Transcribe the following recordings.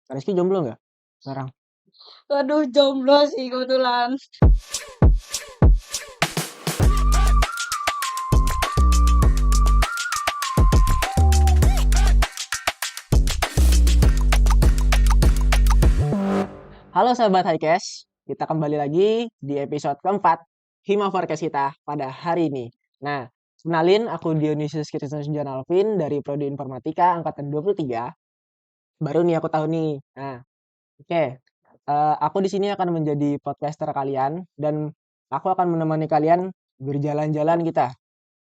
Rizky jomblo nggak sekarang? Waduh, jomblo sih kebetulan. Halo sahabat Highcast, kita kembali lagi di episode keempat Hima Forecast kita pada hari ini. Nah, kenalin aku Dionysius Kirsten Alvin dari Prodi Informatika angkatan 23. Baru nih aku tahu nih. Nah, oke. Aku di sini akan menjadi podcaster kalian dan aku akan menemani kalian berjalan-jalan kita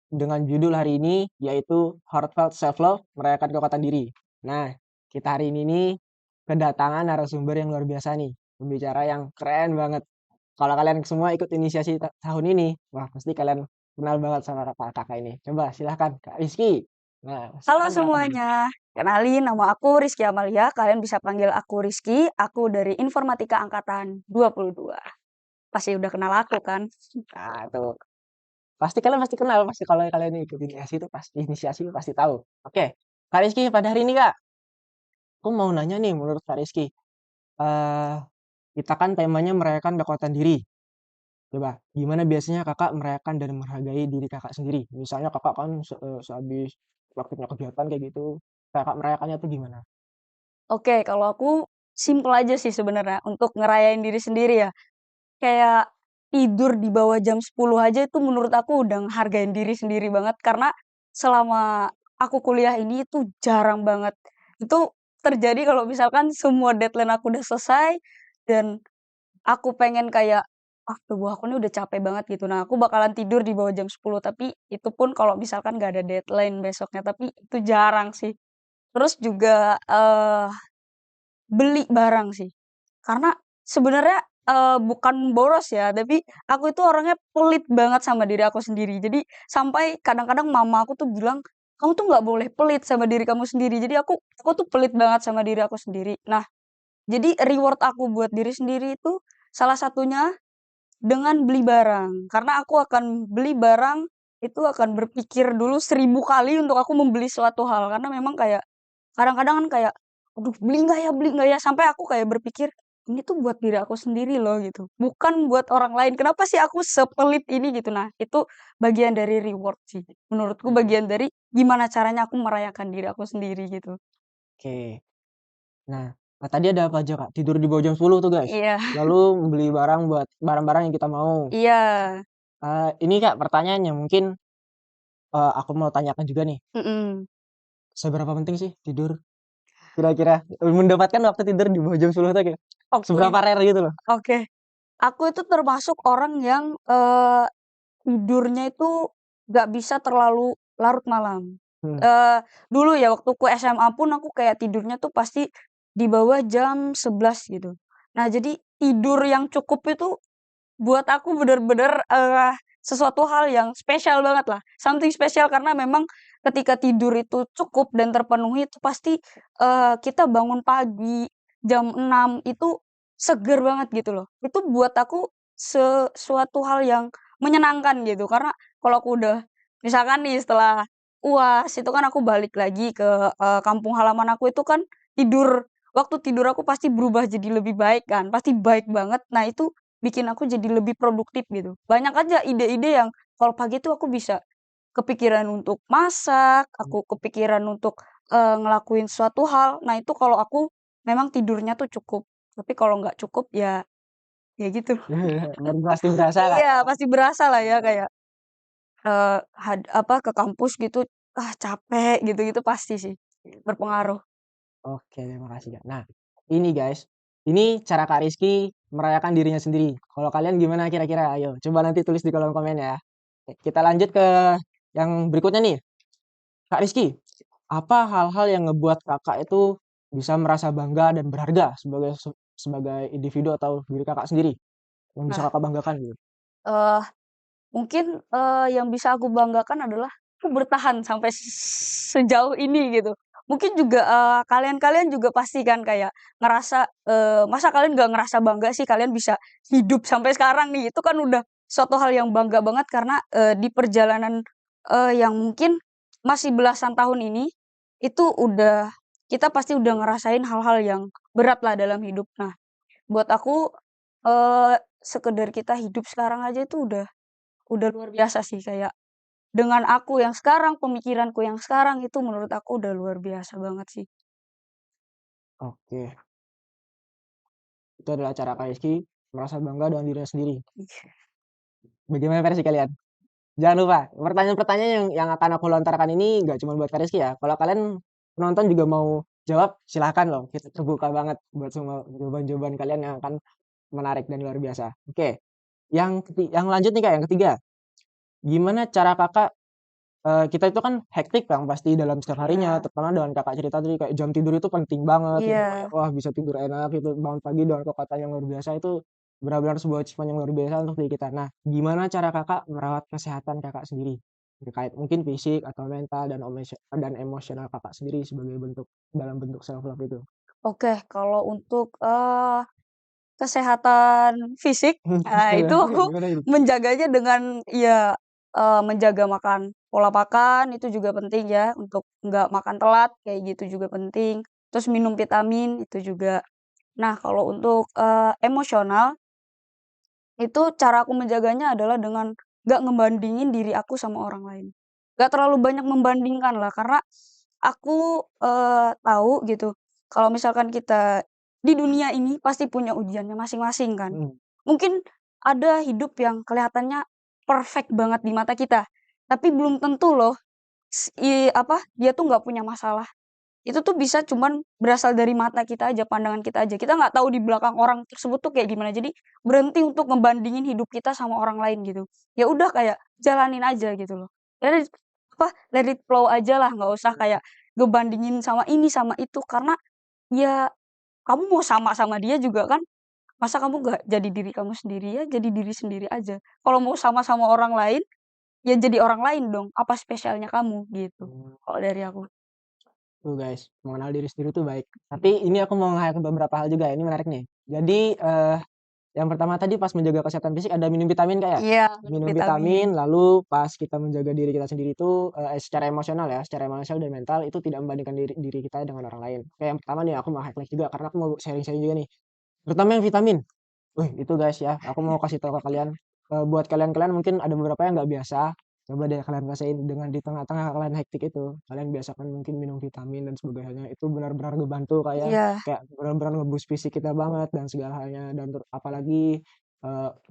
dengan judul hari ini yaitu Heartfelt Self Love Merayakan Kekuatan Diri. Nah, kita hari ini nih kedatangan narasumber yang luar biasa nih, pembicara yang keren banget. Kalau kalian semua ikut inisiasi tahun ini, wah pasti kalian kenal banget sama kakak ini. Coba silahkan Kak Rizky. Nah, Halo silahkan Kak. semuanya. Kenalin, nama aku Rizky Amalia. Kalian bisa panggil aku Rizky. Aku dari Informatika angkatan 22. Pasti udah kenal aku kan? Nah, tuh. Pasti kalian pasti kenal, pasti kalau kalian ikut inisiasi itu pasti tahu. Oke, Kak Rizky pada hari ini Kak, aku mau nanya nih menurut Kak Rizky. eh Kita kan temanya merayakan kekuatan diri. Coba, gimana biasanya kakak merayakan dan menghargai diri kakak sendiri? Misalnya kakak kan sehabis waktunya kegiatan kayak gitu, kakak merayakannya tuh gimana? Oke, kalau aku simple aja sih sebenarnya untuk ngerayain diri sendiri ya. Kayak tidur di bawah jam 10 aja itu menurut aku udah ngehargain diri sendiri banget karena selama aku kuliah ini itu jarang banget. Itu terjadi kalau misalkan semua deadline aku udah selesai dan aku pengen kayak, "Ah, tubuh aku nih udah capek banget," gitu. Nah, aku bakalan tidur di bawah jam 10 tapi itu pun kalau misalkan nggak ada deadline besoknya, tapi itu jarang sih. Terus juga, beli barang sih. Karena sebenarnya, bukan boros ya, tapi aku itu orangnya pelit banget sama diri aku sendiri. Jadi sampai kadang-kadang mama aku tuh bilang, "Kamu tuh nggak boleh pelit sama diri kamu sendiri." Jadi aku tuh pelit banget sama diri aku sendiri. Nah, jadi reward aku buat diri sendiri itu salah satunya dengan beli barang. Karena aku akan beli barang, itu akan berpikir dulu 1000 kali untuk aku membeli suatu hal. Karena memang kayak kadang-kadang kan kayak, "Aduh, beli nggak ya?" Sampai aku kayak berpikir, "Ini tuh buat diri aku sendiri loh," gitu. Bukan buat orang lain. Kenapa sih aku sepelit ini gitu. Nah, itu bagian dari reward sih. Menurutku bagian dari gimana caranya aku merayakan diri aku sendiri gitu. Oke, nah tadi ada apa aja kak? Tidur di bawah jam 10 tuh guys. Iya. Lalu beli barang buat barang-barang yang kita mau. Iya. Ini kak pertanyaannya mungkin aku mau tanyakan juga nih. Mhm. Seberapa penting sih tidur? Kira-kira mendapatkan waktu tidur di bawah jam 10 tuh kayak Oke. seberapa rare gitu loh. Oke. Aku itu termasuk orang yang, tidurnya itu nggak bisa terlalu larut malam. Hmm. Dulu ya waktuku SMA pun aku kayak tidurnya tuh pasti di bawah jam 11 gitu. Nah, jadi tidur yang cukup itu buat aku bener-bener, sesuatu hal yang spesial banget lah, something spesial karena memang ketika tidur itu cukup dan terpenuhi itu pasti, kita bangun pagi jam 6 itu seger banget gitu loh. Itu buat aku sesuatu hal yang menyenangkan gitu, karena kalau aku udah misalkan nih setelah UAS itu kan aku balik lagi ke, kampung halaman aku itu kan waktu tidur aku pasti berubah jadi lebih baik kan, pasti baik banget. Nah, itu bikin aku jadi lebih produktif gitu. Banyak aja ide-ide yang kalau pagi tuh aku bisa kepikiran untuk masak, aku kepikiran untuk, ngelakuin suatu hal. Nah, itu kalau aku memang tidurnya tuh cukup. Tapi kalau nggak cukup ya gitu. Baru pasti berasa kak. Iya, pasti berasa lah ya kayak, ke kampus gitu, ah capek gitu-gitu pasti sih berpengaruh. Oke, terima kasih Kak. Nah, ini guys, ini cara Kak Rizky merayakan dirinya sendiri. Kalau kalian gimana kira-kira? Ayo, coba nanti tulis di kolom komen ya. Oke, kita lanjut ke yang berikutnya nih. Kak Rizky, apa hal-hal yang ngebuat kakak itu bisa merasa bangga dan berharga sebagai individu atau diri kakak sendiri yang bisa Nah, kakak banggakan gitu? eee mungkin, yang bisa aku banggakan adalah aku bertahan sampai sejauh ini gitu. Mungkin juga, kalian-kalian juga pasti kan kayak ngerasa, masa kalian nggak ngerasa bangga sih kalian bisa hidup sampai sekarang nih, itu kan udah suatu hal yang bangga banget karena, di perjalanan, yang mungkin masih belasan tahun ini, itu udah kita pasti udah ngerasain hal-hal yang berat lah dalam hidup. Nah, buat aku sekedar kita hidup sekarang aja itu udah luar biasa sih, kayak dengan aku yang sekarang, pemikiranku yang sekarang itu menurut aku udah luar biasa banget sih. Oke, itu adalah cara Kak Rizky merasa bangga dengan dirinya sendiri. Bagaimana versi kalian? Jangan lupa, pertanyaan-pertanyaan yang akan aku lontarkan ini nggak cuma buat Kak Rizky ya. Kalau kalian penonton juga mau jawab, silahkan loh. Kita terbuka banget buat semua jawaban-jawaban kalian yang akan menarik dan luar biasa. Oke, yang lanjut nih Kak, yang ketiga. Gimana cara Kakak kita itu kan hektik Kang pasti dalam setiap harinya, Iya. terutama dengan Kakak cerita tadi kayak jam tidur itu penting banget gitu, kayak Iya. wah bisa tidur enak gitu, bangun pagi dengan kekuatan yang luar biasa itu benar-benar sebuah achievement yang luar biasa untuk diri kita. Nah, gimana cara Kakak merawat kesehatan Kakak sendiri? Terkait mungkin fisik atau mental dan emosional Kakak sendiri sebagai dalam bentuk self love itu? Oke, kalau untuk, kesehatan fisik, nah itu aku Gimana itu? menjaganya dengan ya, menjaga pola makan itu juga penting ya, untuk nggak makan telat, kayak gitu juga penting. Terus minum vitamin, itu juga. Nah, kalau untuk, emosional, itu cara aku menjaganya adalah dengan nggak ngebandingin diri aku sama orang lain. Nggak terlalu banyak membandingkan lah, karena aku, tahu gitu, kalau misalkan kita di dunia ini pasti punya ujiannya masing-masing kan. Mhm, Mungkin ada hidup yang kelihatannya perfect banget di mata kita, tapi belum tentu loh dia tuh nggak punya masalah. Itu tuh bisa cuman berasal dari mata kita aja, pandangan kita aja. Kita nggak tahu di belakang orang tersebut tuh kayak gimana. Jadi berhenti untuk ngebandingin hidup kita sama orang lain gitu. Ya udah kayak jalanin aja gitu loh. Let it let it flow aja lah, nggak usah kayak ngebandingin sama ini sama itu, karena ya kamu mau sama sama dia juga kan, masa kamu nggak jadi diri kamu sendiri, ya jadi diri sendiri aja. Kalau mau sama-sama orang lain, ya jadi orang lain dong, apa spesialnya kamu gitu, mmm, kalau dari aku. tuh guys, mengenal diri sendiri tuh baik. Tapi ini aku mau nge-highlight beberapa hal juga, ini menarik nih. Jadi, yang pertama tadi pas menjaga kesehatan fisik ada minum vitamin, Kak, ya? Iya, minum Minum vitamin. vitamin, lalu pas kita menjaga diri kita sendiri itu, secara emosional ya, secara emosional dan mental itu tidak membandingkan diri diri kita dengan orang lain. Oke, yang pertama nih aku mau highlight juga karena aku mau sharing-sharing juga nih, terutama yang vitamin. Wih, itu guys ya, aku mau kasih tahu ke kalian, buat kalian-kalian mungkin ada beberapa yang nggak biasa, coba deh kalian rasain dengan di tengah-tengah kalian hektik itu, kalian biasakan mungkin minum vitamin dan sebagainya, itu benar-benar ngebantu Kak ya, Iya. kayak benar-benar nge-boost fisik kita banget dan segala halnya dan apalagi,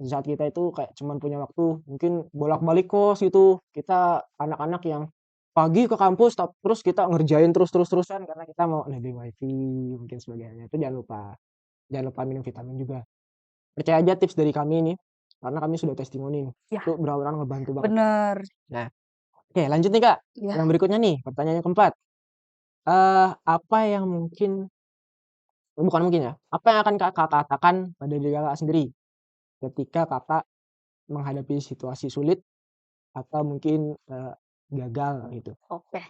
di saat kita itu kayak cuman punya waktu mungkin bolak-balik kos gitu, kita anak-anak yang pagi ke kampus terus kita ngerjain terus-terusan karena kita mau nebeng WiFi mungkin sebagainya, itu jangan lupa minum vitamin juga. Percaya aja tips dari kami ini, karena kami sudah testimoni, Iya, itu benar-benar ngebantu banget. bener. Nah, oke lanjut nih Kak, Iya. yang berikutnya nih, pertanyaan yang keempat, apa yang mungkin bukan mungkin ya, apa yang akan Kakak katakan pada diri Kakak sendiri, ketika Kakak menghadapi situasi sulit atau mungkin, gagal gitu? Oke.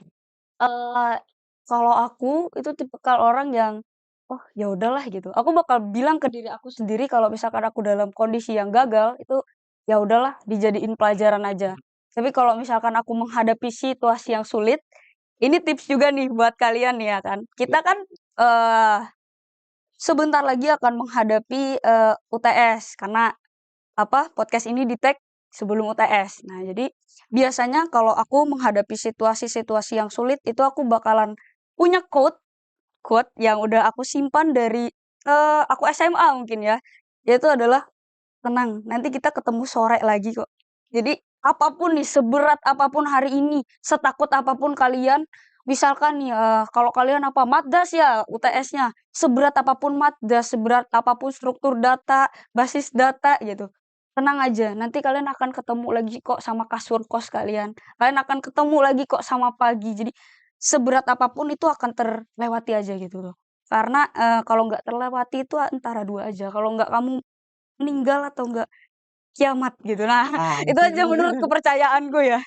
Eee, kalau aku itu tipikal orang yang, "Oh, ya udahlah," gitu. Aku bakal bilang ke diri aku sendiri kalau misalkan aku dalam kondisi yang gagal, itu, "Ya udahlah, dijadiin pelajaran aja." Tapi kalau misalkan aku menghadapi situasi yang sulit, ini tips juga nih buat kalian ya kan. Kita kan, eee, sebentar lagi akan menghadapi, UTS karena podcast ini di-tag sebelum UTS. Nah, jadi biasanya kalau aku menghadapi situasi-situasi yang sulit itu aku bakalan punya quote quote yang udah aku simpan dari, aku SMA mungkin ya, yaitu adalah, "Tenang, nanti kita ketemu sore lagi kok." Jadi, apapun nih, seberat apapun hari ini, setakut apapun kalian, misalkan nih, kalau kalian MATDAS ya UTS-nya, seberat apapun MATDAS, seberat apapun struktur data, basis data gitu, tenang aja, nanti kalian akan ketemu lagi kok sama kasur kos kalian. Kalian akan ketemu lagi kok sama pagi. Jadi, seberat apapun itu akan terlewati aja gitu loh. Karena, kalau nggak terlewati itu antara 2 aja, kalau nggak kamu meninggal atau enggak kiamat gitu. Nah, Ah, itu aja menurut kepercayaanku ya.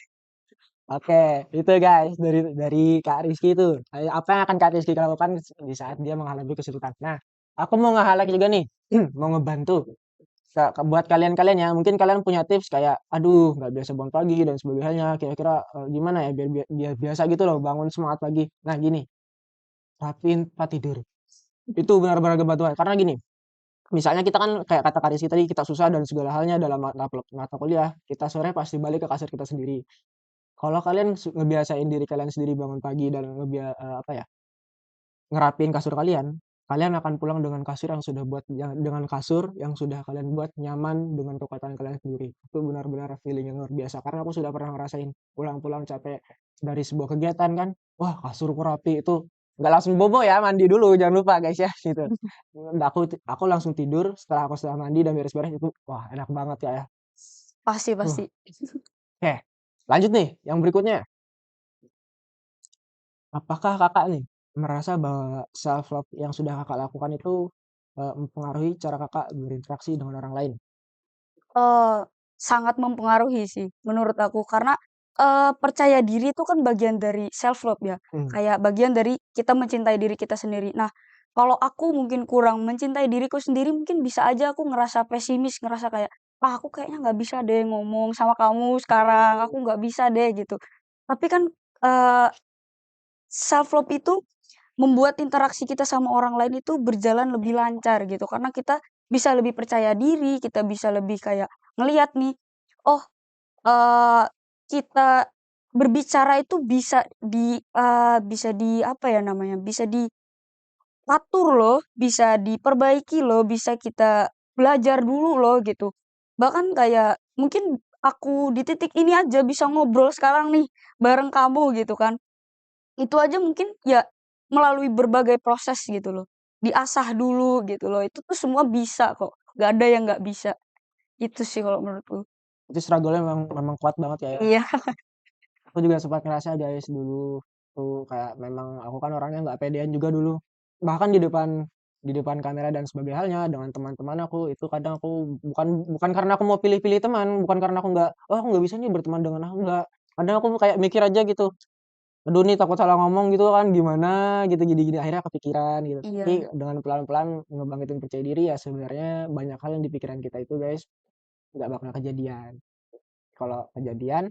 oke, itu guys dari Kak Rizky itu, apa yang akan Kak Rizky lakukan di saat dia menghadapi kesulitan. Nah, aku mau nge-highlight juga nih, mau ngebantu buat kalian-kalian ya, mungkin kalian punya tips kayak, "Aduh nggak biasa bangun pagi dan sebagainya, kira-kira, gimana ya biar biar biasa gitu loh bangun semangat pagi." Nah gini, rapiin tempat tidur. Itu benar-benar ngebantu banget. Karena gini, misalnya kita kan kayak kata Kak Rizky tadi, kita susah dan segala halnya dalam mata kuliah, kita sore pasti balik ke kasur kita sendiri. Kalau kalian ngebiasain diri kalian sendiri bangun pagi dan apa ya, ngerapiin kasur kalian, kalian akan pulang dengan kasur dengan kasur yang sudah kalian buat nyaman dengan kekuatan kalian sendiri. Itu benar-benar feeling yang luar biasa. Karena aku sudah pernah ngerasain pulang-pulang capek dari sebuah kegiatan kan, wah kasurku rapi itu nggak langsung bobo ya, mandi dulu jangan lupa guys ya gitu. Aku langsung tidur setelah mandi dan beres-beres itu, wah enak banget ya. Pasti Uh, pasti. Oke, lanjut nih yang berikutnya. Apakah Kakak nih merasa bahwa self love yang sudah Kakak lakukan itu, mempengaruhi cara Kakak berinteraksi dengan orang lain? Eee, Sangat mempengaruhi sih menurut aku karena, percaya diri itu kan bagian dari self love ya, Mmm, kayak bagian dari kita mencintai diri kita sendiri. Nah, kalau aku mungkin kurang mencintai diriku sendiri mungkin bisa aja aku ngerasa pesimis, ngerasa kayak, "Ah, aku kayaknya nggak bisa deh ngomong sama kamu sekarang, aku nggak bisa deh," gitu. Tapi kan, eee, self love itu membuat interaksi kita sama orang lain itu berjalan lebih lancar gitu, karena kita bisa lebih percaya diri, kita bisa lebih kayak ngelihat nih, oh, eee, kita berbicara itu bisa di apa ya namanya, bisa diatur loh, bisa diperbaiki loh, bisa kita belajar dulu loh gitu. Bahkan kayak mungkin aku di titik ini aja bisa ngobrol sekarang nih bareng kamu gitu kan. Itu aja mungkin ya melalui berbagai proses gitu loh. Diasah dulu gitu loh, itu tuh semua bisa kok, nggak ada yang nggak bisa. Itu sih kalau menurutku. itu struggle-nya memang memang kuat banget ya. Iya. Aku juga sempat ngerasa guys dulu tuh kayak memang aku kan orangnya nggak pedean juga dulu. Bahkan di depan kamera dan sebagai halnya dengan teman-teman aku itu kadang aku bukan bukan karena aku mau pilih-pilih teman, bukan karena "Oh aku nggak bisa nih berteman dengan aku," nggak. Kadang aku kayak mikir aja gitu, "Aduh nih takut salah ngomong gitu kan gimana," gitu gini-gini akhirnya kepikiran gitu. Tapi Iya. dengan pelan-pelan ngebangkitin percaya diri ya sebenarnya banyak hal yang di pikiran kita itu guys nggak bakal kejadian. Kalau kejadian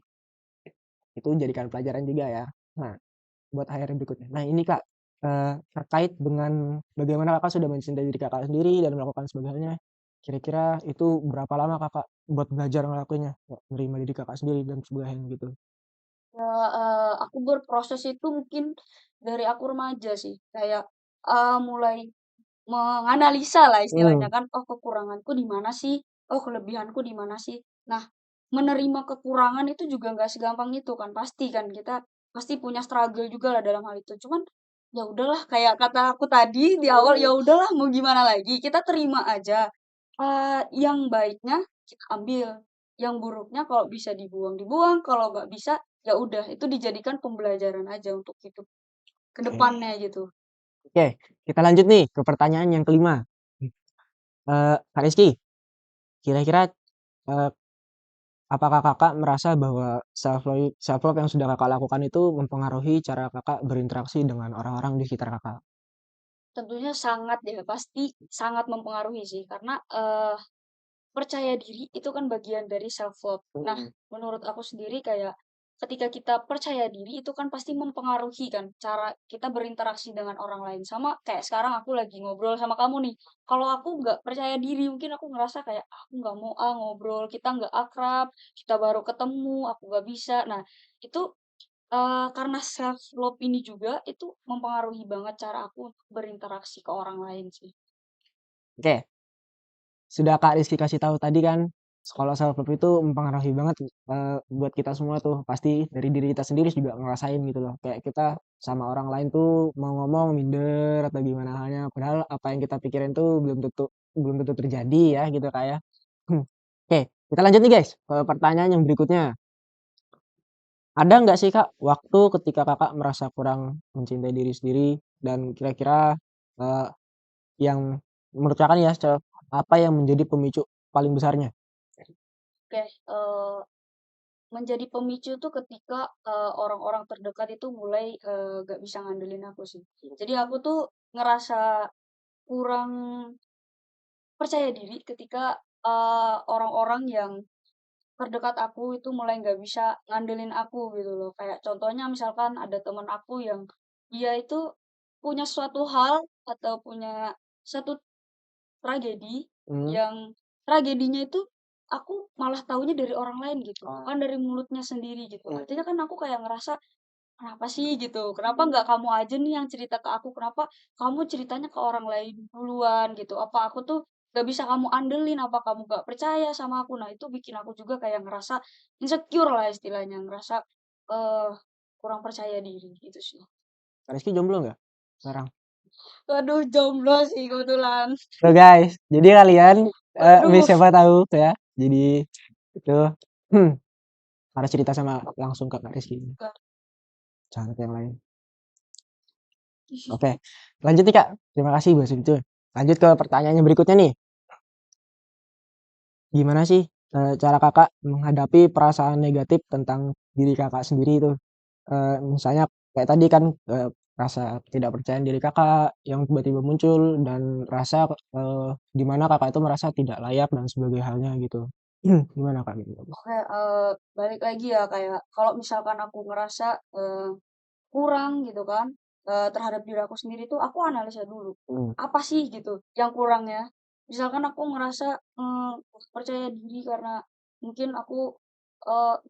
itu jadikan pelajaran juga ya. Nah, buat akhir berikutnya. Nah ini Kak, terkait dengan bagaimana Kakak sudah mencintai diri Kakak sendiri dan melakukan sebagainya, kira-kira itu berapa lama Kakak buat belajar ngelakuinnya? Menerima diri Kakak sendiri dan sebagainya gitu? Ya, aku berproses itu mungkin dari aku remaja sih, kayak, mulai menganalisa lah istilahnya Mmm, kan, "Oh kekuranganku di mana sih? Oh kelebihanku di mana sih?" Nah, menerima kekurangan itu juga nggak segampang itu kan, pasti kan kita pasti punya struggle juga lah dalam hal itu. Cuman, ya udahlah kayak kata aku tadi di awal, ya udahlah mau gimana lagi, kita terima aja. Yang baiknya kita ambil, yang buruknya kalau bisa dibuang, dibuang, kalau nggak bisa, ya udah itu dijadikan pembelajaran aja untuk hidup ke oke. depannya gitu. Oke, kita lanjut nih ke pertanyaan yang kelima. Kak Rizky, kira-kira, eee, apakah Kakak merasa bahwa self love yang sudah Kakak lakukan itu mempengaruhi cara Kakak berinteraksi dengan orang-orang di sekitar Kakak? Tentunya sangat ya, pasti sangat mempengaruhi sih karena, percaya diri itu kan bagian dari self love. Nah, Mhm. menurut aku sendiri kayak ketika kita percaya diri itu kan pasti mempengaruhi kan cara kita berinteraksi dengan orang lain. Sama kayak sekarang aku lagi ngobrol sama kamu nih. Kalau aku nggak percaya diri, mungkin aku ngerasa kayak "Ah, aku nggak mau ngobrol, kita nggak akrab, kita baru ketemu, aku nggak bisa." Nah, itu karena self love ini juga itu mempengaruhi banget cara aku untuk berinteraksi ke orang lain sih. Oke. Sudah Kak Rizky kasih tahu tadi kan, kalau self love itu mempengaruhi banget, buat kita semua tuh, pasti dari diri kita sendiri juga ngerasain gitu loh. Kayak kita sama orang lain tuh mau ngomong minder atau gimana halnya, padahal apa yang kita pikirin tuh belum tentu terjadi ya gitu Kak ya. Oke, kita lanjut nih guys, ke pertanyaan yang berikutnya. Ada nggak sih Kak, waktu ketika Kakak merasa kurang mencintai diri sendiri dan kira-kira, eee, yang menurut Kakak nih ya, apa yang menjadi pemicu paling besarnya? Oke, menjadi pemicu tuh ketika, orang-orang terdekat itu mulai, nggak bisa ngandelin aku sih. Jadi aku tuh ngerasa kurang percaya diri ketika, orang-orang yang terdekat aku itu mulai nggak bisa ngandelin aku gitu loh. Kayak contohnya misalkan ada temen aku yang dia itu punya suatu hal atau punya satu tragedi Hmm. yang tragedinya itu aku malah taunya dari orang lain gitu, Oh. bukan dari mulutnya sendiri gitu. Hmm. Artinya kan aku kayak ngerasa, kenapa sih gitu? Kenapa nggak kamu aja nih yang cerita ke aku? Kenapa kamu ceritanya ke orang lain duluan gitu? Apa aku tuh gak bisa kamu andelin? Apa kamu gak percaya sama aku? Nah itu bikin aku juga kayak ngerasa insecure lah istilahnya, ngerasa eh kurang percaya diri gitu sih. Kak Rizky jomblo nggak sekarang? Waduh, jomblo sih kebetulan. Tuh guys, jadi kalian Waduh, siapa tahu ya. Jadi itu harus cerita sama langsung ke Kak Rizky, jangan ke yang lain. Oke, lanjut nih Kak. Terima kasih buat itu. Lanjut ke pertanyaannya berikutnya nih. Gimana sih cara Kakak menghadapi perasaan negatif tentang diri Kakak sendiri itu? Misalnya kayak tadi kan rasa tidak percaya diri Kakak yang tiba-tiba muncul dan rasa di mana Kakak itu merasa tidak layak dan sebagainya halnya gitu. Gimana Kak gitu? oke, balik lagi ya kayak kalau misalkan aku ngerasa kurang gitu kan terhadap diri aku sendiri tuh aku analisa dulu Hmm. apa sih gitu yang kurangnya. Misalkan aku ngerasa percaya diri karena mungkin aku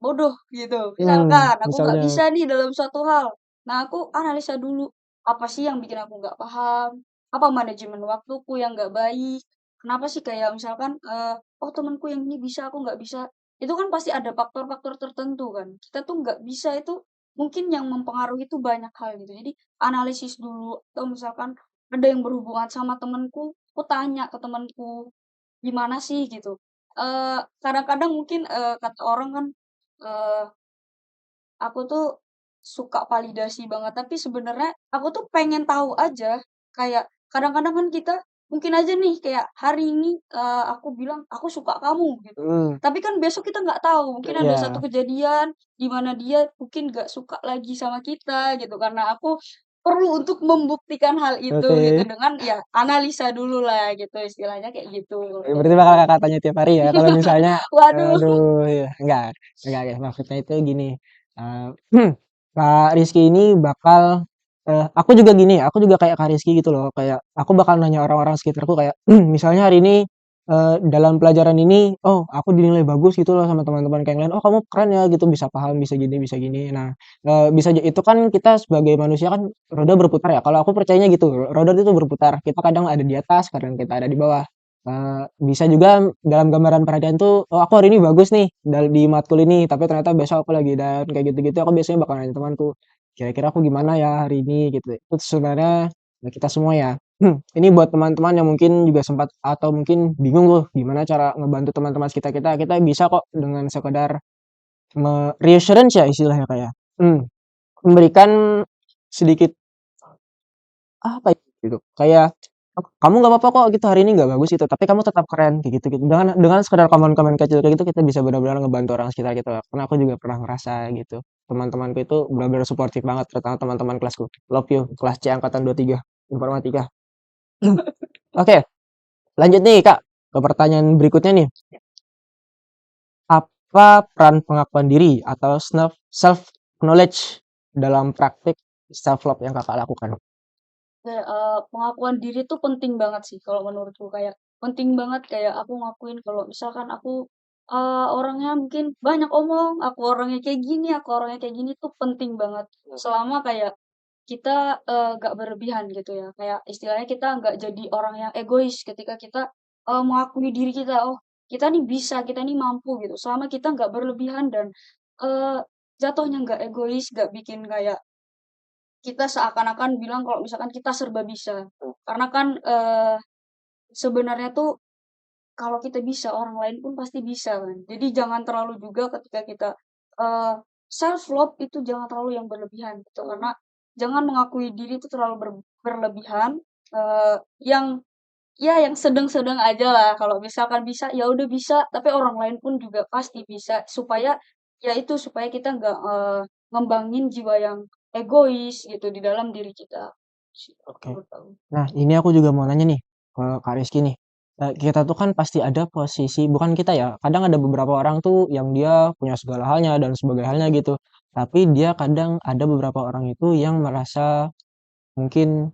bodoh gitu. Misalkan aku nggak Misalnya, bisa nih dalam suatu hal. Nah aku analisa dulu apa sih yang bikin aku nggak paham, apa manajemen waktuku yang nggak baik. Kenapa sih kayak misalkan oh temanku yang ini bisa aku nggak bisa. Itu kan pasti ada faktor-faktor tertentu kan. Kita tuh nggak bisa itu mungkin yang mempengaruhi itu banyak hal gitu. Jadi analisis dulu atau misalkan ada yang berhubungan sama temenku, aku tanya ke temenku, gimana sih gitu. Kadang-kadang mungkin kata orang kan eh aku tuh suka validasi banget, tapi sebenarnya aku tuh pengen tahu aja. Kayak kadang-kadang kan kita mungkin aja nih kayak hari ini aku bilang aku suka kamu gitu. hmm, Tapi kan besok kita nggak tahu, mungkin ada satu ya, kejadian di mana dia mungkin nggak suka lagi sama kita gitu. Karena aku perlu untuk membuktikan hal itu gitu oke. dengan ya analisa dulu lah gitu istilahnya kayak gitu dari Berarti bakal aku. Kakak tanya tiap hari ya. Kalau misalnya, Waduh. aduh, ya, enggak, guys. Maksudnya itu gini. eh, Kak Rizky ini bakal, aku juga gini, aku juga kayak Kak Rizky gitu loh. Kayak aku bakal nanya orang-orang sekitarku kayak, misalnya hari ini dalam pelajaran ini, oh aku dinilai bagus gitu loh sama teman-teman kayak yang lain. Oh kamu keren ya gitu, bisa paham, bisa gini, bisa gini. Nah, itu kan kita sebagai manusia kan roda berputar ya. Kalau aku percayanya gitu, roda itu berputar. Kita kadang ada di atas, kadang kita ada di bawah. Bisa juga dalam gambaran perhatian tuh, "Oh aku hari ini bagus nih di matkul ini," tapi ternyata besok aku lagi down, kayak gitu-gitu aku biasanya bakal nanya temanku, "Kira-kira aku gimana ya hari ini?" Gitu. Itu sebenarnya ya kita semua ya. Ini buat teman-teman yang mungkin juga sempat atau mungkin bingung tuh gimana cara ngebantu teman-teman kita kita bisa kok dengan sekedar reassurance ya istilahnya kayak, memberikan sedikit apa ya, gitu, kayak, "Kamu nggak apa-apa kok gitu hari ini nggak bagus gitu, tapi kamu tetap keren," kayak gitu-gitu. Dengan sekedar komen-komen kecil kayak gitu, kita bisa benar-benar ngebantu orang sekitar kita. Karena aku juga pernah ngerasa gitu. Teman-temanku itu benar-benar suportif banget, terutama teman-teman kelasku. Love you, kelas C angkatan 23, informatika. Oke, lanjut nih Kak, ke pertanyaan berikutnya nih. Apa peran pengakuan diri atau self knowledge dalam praktik self love yang Kakak lakukan? Kayak, pengakuan diri tuh penting banget sih kalau menurutku, kayak penting banget kayak aku ngakuin kalau misalkan aku, orangnya mungkin banyak omong, aku orangnya kayak gini tuh penting banget. Selama kayak kita, nggak berlebihan gitu ya, kayak istilahnya kita nggak jadi orang yang egois ketika kita, mengakui diri kita, "Oh, kita nih bisa, kita nih mampu," gitu. Selama kita nggak berlebihan dan, eee, jatuhnya nggak egois, nggak bikin kayak kita seakan-akan bilang kalau misalkan kita serba bisa. Karena kan, sebenarnya tuh kalau kita bisa, orang lain pun pasti bisa kan. Jadi jangan terlalu juga ketika kita, self love itu jangan terlalu yang berlebihan gitu, karena jangan mengakui diri itu terlalu berlebihan, yang ya yang sedang-sedang aja lah. Kalau misalkan bisa, ya udah bisa, tapi orang lain pun juga pasti bisa. Supaya ya itu, supaya kita nggak, ngembangin jiwa yang egois gitu di dalam diri kita, sih Oke. menurut aku. Nah, ini aku juga mau nanya nih ke Kak Rizky nih. Kita tuh kan pasti ada posisi, bukan kita ya, kadang ada beberapa orang tuh yang dia punya segala halnya dan sebagainya halnya gitu. Tapi dia kadang ada beberapa orang itu yang merasa mungkin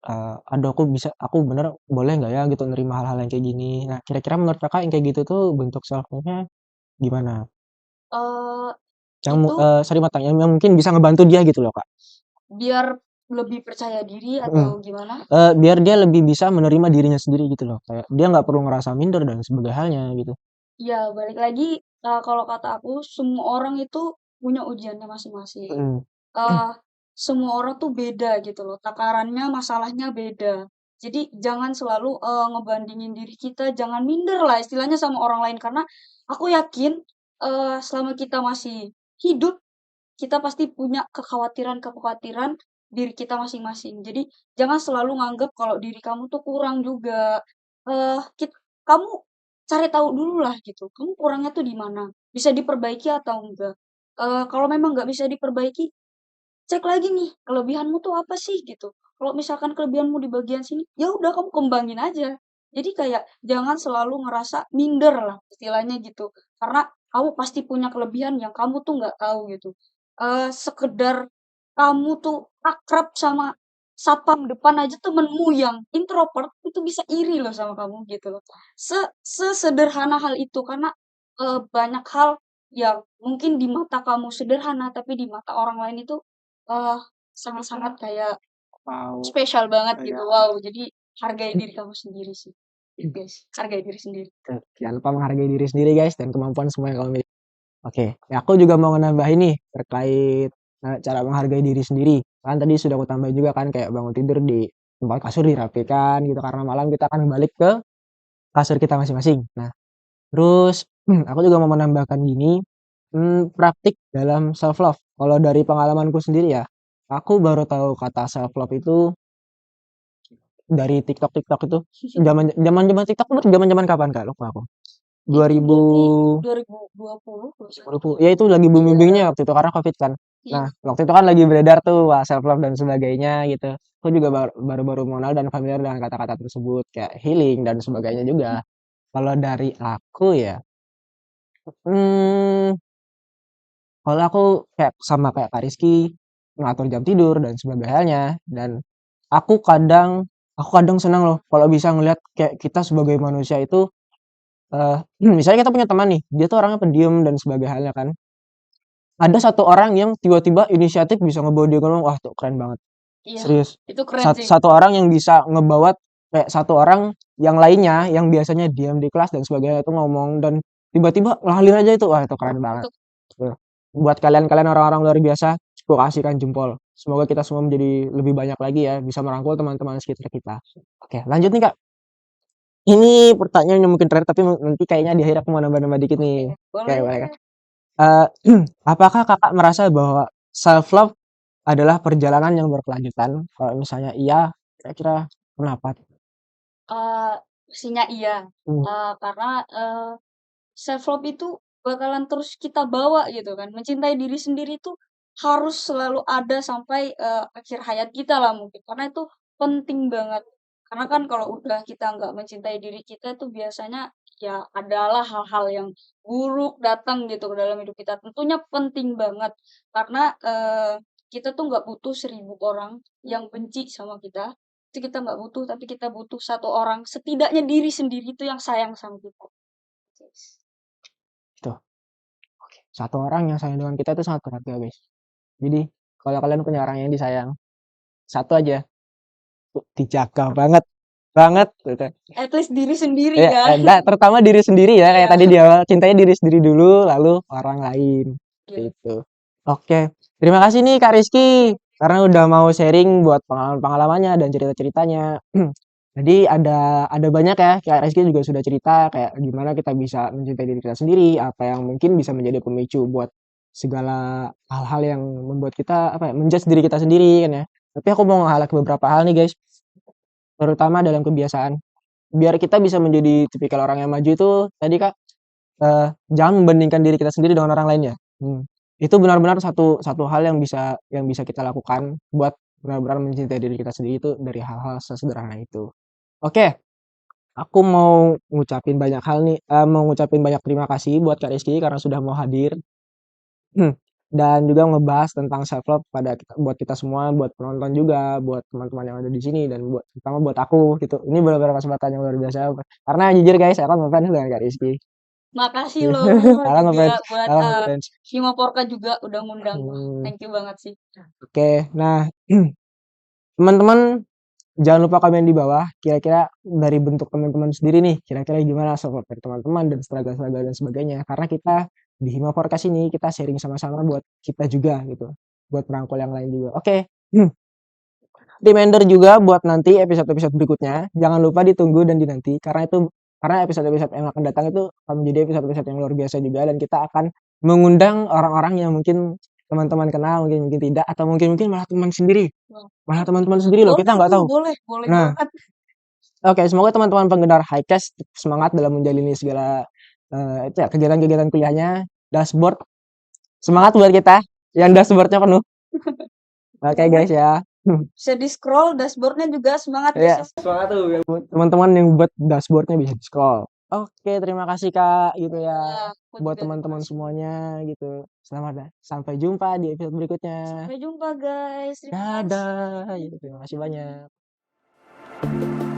aduh aku bener boleh nggak ya gitu nerima hal-hal yang kayak gini. Nah, kira-kira menurut Kakak yang kayak gitu tuh bentuk self love-nya gimana? Eee, Yang itu sorry mau tanya, yang mungkin bisa ngebantu dia gitu loh, Kak. biar lebih percaya diri Mhm, atau gimana? biar dia lebih bisa menerima dirinya sendiri gitu loh, kayak dia nggak perlu ngerasa minder dan sebagai halnya gitu. Ya balik lagi, kalau kata aku semua orang itu punya ujiannya masing-masing. Mhm, Eee, Semua orang tuh beda gitu loh, takarannya, masalahnya beda. Jadi jangan selalu, ngebandingin diri kita, jangan minder lah istilahnya sama orang lain, karena aku yakin, selama kita masih hidup, kita pasti punya kekhawatiran-kekhawatiran diri kita masing-masing. Jadi jangan selalu nganggep kalau diri kamu tuh kurang juga. Eh, kit Kamu cari tahu dulu lah gitu, kamu kurangnya tuh di mana, bisa diperbaiki atau enggak. Kalau memang nggak bisa diperbaiki, cek lagi nih, kelebihanmu tuh apa sih gitu. Kalau misalkan kelebihanmu di bagian sini, ya udah kamu kembangin aja. Jadi kayak jangan selalu ngerasa minder lah istilahnya gitu. Karena kamu pasti punya kelebihan yang kamu tuh nggak tahu gitu. Sekedar kamu tuh akrab sama satpam depan aja temenmu yang introvert itu bisa iri loh sama kamu gitu loh. Sesederhana hal itu karena banyak hal yang mungkin di mata kamu sederhana tapi di mata orang lain itu Oh, sangat-sangat kayak wow, spesial banget gitu. kayak Wow, jadi hargai diri kamu sendiri sih, guys. Hargai diri sendiri. jangan lupa menghargai diri sendiri guys dan kemampuan semua yang kamu miliki. Oke, ya aku juga mau nambahin nih terkait cara menghargai diri sendiri. Kan tadi sudah aku tambahin juga kan kayak bangun tidur di tempat kasur dirapikan gitu karena malam kita akan balik ke kasur kita masing-masing. Nah, terus aku juga mau menambahkan gini, praktik dalam self love. Kalau dari pengalamanku sendiri ya, aku baru tahu kata self love itu dari TikTok itu. Zaman-zaman TikTok itu zaman-zaman kapan Kak? Lupa aku. Itu 2000 berarti 2020 kalau nggak salah. 2020 ya itu lagi Iya, booming-boomingnya waktu itu karena Covid kan. Nah, iya. waktu itu kan lagi beredar tuh wah self love dan sebagainya gitu. Aku juga baru-baru mengenal dan familiar dengan kata-kata tersebut kayak healing dan sebagainya juga. Kalau dari aku ya, hmm, kalau aku kayak sama kayak Kak Rizky ngatur jam tidur dan sebagainya dan aku kadang aku kadang senang loh kalau bisa ngelihat kayak kita sebagai manusia itu misalnya kita punya teman nih, dia tuh orangnya pendiam dan sebagainya kan. Ada satu orang yang tiba-tiba inisiatif bisa ngebawa dia ngomong, wah tuh keren banget. Iya, Serius. itu keren sih. Satu orang yang bisa ngebawa kayak satu orang yang lainnya yang biasanya diam di kelas dan sebagainya itu ngomong dan tiba-tiba ngalir aja itu, wah itu keren banget. Itu Tuh. Buat kalian-kalian orang-orang luar biasa, aku kasihkan jempol. Semoga kita semua menjadi lebih banyak lagi ya, bisa merangkul teman-teman sekitar kita. Oke, lanjut nih Kak. Ini pertanyaan yang mungkin terakhir tapi nanti kayaknya di akhir aku mau nambah-nambah dikit oke, nih. Oke, boleh. boleh Kak. Eee, apakah Kakak merasa bahwa self love adalah perjalanan yang berkelanjutan? Kalau misalnya iya, kira-kira kenapa tuh? Eh, Pastinya iya. Mmm, Karena self love itu bakalan terus kita bawa gitu kan. Mencintai diri sendiri itu harus selalu ada sampai akhir hayat kita lah mungkin. Karena itu penting banget. Karena kan kalau udah kita nggak mencintai diri kita itu biasanya ya adalah hal-hal yang buruk datang gitu ke dalam hidup kita. Tentunya penting banget karena kita tuh nggak butuh 1.000 orang yang benci sama kita. Itu kita nggak butuh, tapi kita butuh satu orang. Setidaknya diri sendiri itu yang sayang sama kita. Yes. gitu. Oke. Satu orang yang sayang dengan kita itu sangat berharga, guys. Jadi, kalau kalian punya orang yang disayang, satu aja, tuh dijaga banget banget gitu. At least diri sendiri Ya, ya. nah, terutama diri sendiri ya, kayak Iya, tadi di awal, cintanya diri sendiri dulu, lalu orang lain. iya. Itu. Oke, terima kasih nih Kak Rizky, karena udah mau sharing buat pengalaman-pengalamannya dan cerita-ceritanya. Jadi ada banyak ya, Kak Rizky juga sudah cerita kayak gimana kita bisa mencintai diri kita sendiri, apa yang mungkin bisa menjadi pemicu buat segala hal-hal yang membuat kita apa ya, menjudge diri kita sendiri kan ya. Tapi aku mau nge-highlight beberapa hal nih guys, terutama dalam kebiasaan. Biar kita bisa menjadi tipikal orang yang maju itu tadi Kak, jangan membandingkan diri kita sendiri dengan orang lainnya. Itu benar-benar satu satu hal yang bisa kita lakukan buat benar-benar mencintai diri kita sendiri itu dari hal-hal sesederhana itu. Oke, aku mau ngucapin banyak hal nih, mau ngucapin banyak terima kasih buat Kak Rizky karena sudah mau hadir. dan juga ngebahas tentang self love buat kita semua, buat penonton juga, buat teman-teman yang ada di sini dan terutama buat aku gitu. Ini benar-benar kesempatan yang luar biasa. Karena jujur guys, saya kan ngefans dengan Kak Rizky. Makasih loh Bima Aku juga ngefans, buat aku ngefans. Hima Porka juga udah ngundang. Hmm, Thank you banget sih. Oke, nah teman-teman jangan lupa komen di bawah kira-kira dari bentuk teman-teman sendiri nih, kira-kira gimana self love dari teman-teman dan struggle-struggle dan sebagainya. Karena kita di Hima Forecast ini kita sharing sama-sama buat kita juga gitu, buat merangkul yang lain juga. Oke. Reminder juga buat nanti episode-episode berikutnya, jangan lupa ditunggu dan dinanti karena episode-episode yang akan datang itu akan menjadi episode-episode yang luar biasa juga dan kita akan mengundang orang-orang yang mungkin teman-teman kenal, mungkin tidak, atau mungkin malah teman sendiri. Malah teman-teman sendiri loh, kita nggak tahu. Boleh Nah, banget. oke, semoga teman-teman pendengar Highcast semangat dalam menjalani segala kegiatan-kegiatan kuliahnya. Dashboard, semangat buat kita yang dashboardnya penuh. Oke guys ya. Bisa di scroll dashboardnya juga semangat Ya, guys. semangat tuh teman-teman yang buat dashboardnya bisa di scroll. Oke, terima kasih Kak gitu ya. Buat teman-teman semuanya gitu. Selamat sampai jumpa di episode berikutnya. Sampai jumpa guys. Terima kasih. Dadah. Gitu, terima kasih banyak.